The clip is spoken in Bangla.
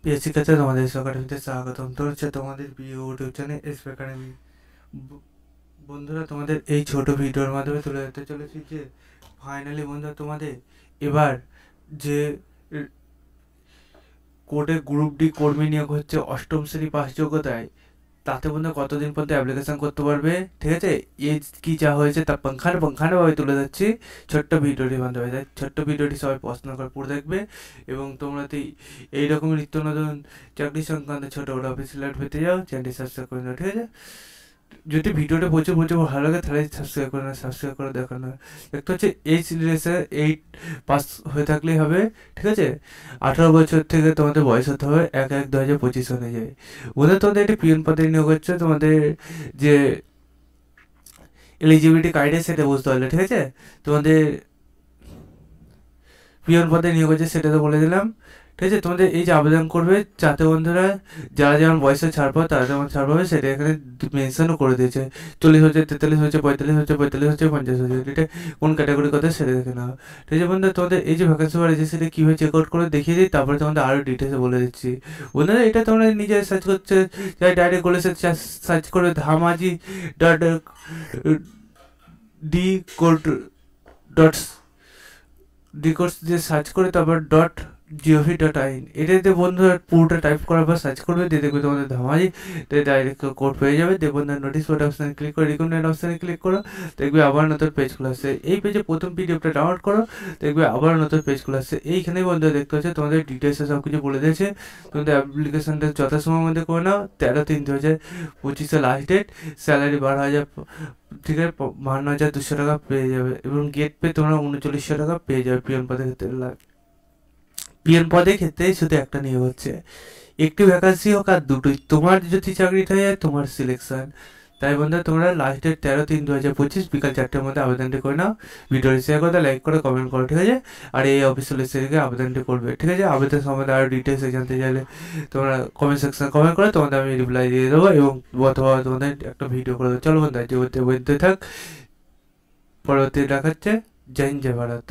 প্রিয় শিক্ষার্থী, তোমাদের একাডেমিতে স্বাগতম। তো হচ্ছে তোমাদের প্রিয় ইউটিউব চ্যানেল এসপি একাডেমি। বন্ধুরা, তোমাদের এই ছোট ভিডিওর মাধ্যমে তুলে ধরতে চলেছি যে ফাইনালি বন্ধুরা তোমাদের এবার যে কোর্টে গ্রুপ ডি কর্মী নিয়োগ হচ্ছে অষ্টম শ্রেণী পাস যোগ্যতায়, তাতে বন্ধু কতদিন পর্যন্ত অ্যাপ্লিকেশন করতে পারবে, ঠিক আছে, এই কি যা হয়েছে তা ভাবে তুলে যাচ্ছি ছোট্ট ভিডিওটির মাধ্যমে। তাই ছোট্ট ভিডিওটি সবাই পছন্দ করে পুরো দেখবে এবং তোমরা তো এইরকম নিত্য নতুন চাকরি সংক্রান্ত ছোটো বড়ো অফিসিয়াল পেতে যাও, চ্যানেলটি সাবস্ক্রাইব করে নাও, ঠিক আছে। যদি ভিডিওটা প্রচুর ভালো লাগে তাহলে সাবস্ক্রাইব করে না, সাবস্ক্রাইব করে দেখানো দেখতে হচ্ছে এই সিরিজে 8 পাস হয়ে থাকলেই হবে, ঠিক আছে। 18 বছর থেকে তোমাদের বয়স হতে হবে 1/1/2025 অনুযায়ী। বলতে তোমাদের একটি পিয়ন পদে নিয়োগ হচ্ছে, তোমাদের যে এলিজিবিলিটি ক্রাইটেরিয়া সেটা বুঝতে পারলে, ঠিক আছে। তোমাদের পিয়ন পদে নিয়োগ হচ্ছে সেটা তো বলে দিলাম, ঠিক আছে। তোমাদের এই যে আবেদন করবে, যাতে বন্ধুরা যারা যেমন বয়সে ছাড় পাবে তারা যেমন ছাড় পাবে সেটা এখানে মেনশনও করে দিয়েছে। 40 হচ্ছে, 43 হচ্ছে, 45 হচ্ছে, 45 হচ্ছে, 50 হচ্ছে, এটা কোন ক্যাটাগরি কথা সেটা দেখে নাও, ঠিক আছে। বন্ধুরা, তোমাদের এই যে ভ্যাকেন্সি বাড়িয়েছে সেটা কীভাবে চেক আউট করে দেখিয়ে দিই, তারপরে তোমাদের আরও ডিটেলসে বলে দিচ্ছি। বন্ধুরা, এটা তোমরা নিজে সার্চ করছে, যাই ডাইরেক্ট বলে সার্চ করবে ধামাজি ডট ডি কোড ডট ডিকোর্স দিয়ে সার্চ করে তারপর .gov.in এটাতে বন্ধুরা পুরোটা টাইপ করার পর সার্চ করবে, দিয়ে দেখবে তোমাদের ধামাজি ডাইরেক্ট কোড পেয়ে যাবে। দিয়ে বন্ধুরা নোটিস বোর্ড অপশানে ক্লিক করে রিকমেন্ডেড অপশানে ক্লিক করো, দেখবে আবার নতুন পেজ খুলে আসছে। এই পেজে প্রথম পিডিএফটা ডাউনলোড করো, দেখবে আবার নতুন পেজ খুলে আসছে। এইখানে বন্ধুরা দেখতে হচ্ছে তোমাদের ডিটেলসে সব কিছু বলে দিয়েছে। তোমাদের অ্যাপ্লিকেশনটা যথাসময়ের মধ্যে করে নাও। 13/3/2025 লাস্ট ডেট। স্যালারি 12,000, ঠিক আছে, 52,200 টাকা পেয়ে যাবে এবং গেট পে তোমরা 3900 টাকা পেয়ে যাবে। পিএন পদের ক্ষেত্রে শুধু একটা নিয়োগ হচ্ছে, একটি ভ্যাকান্সি হোক আর দুটোই, তোমার যদি চাকরিটা হয়ে যায় তোমার সিলেকশন। তাই বন্ধুরা, তোমরা লাস্ট ডেট 13/3/2025 বিকাল 4টার মধ্যে আবেদনটি করে নাও। ভিডিওটি শেয়ার করে লাইক করে কমেন্ট করো, ঠিক আছে। আর এই অফিসিয়াল ওয়েবসাইটে আবেদনটি করবে, ঠিক আছে। আবেদন সম্বন্ধে আরও ডিটেলস জানতে চাইলে তোমরা কমেন্ট সেকশনে কমেন্ট করো, তোমাদের আমি রিপ্লাই দিয়ে দেবো এবং অথবা তোমাদের একটা ভিডিও করে দেবো। চলো বন্ধুরা, যে বলতে থাক, পরবর্তী দেখাচ্ছে। জয় হিন্দ, জয় ভারত।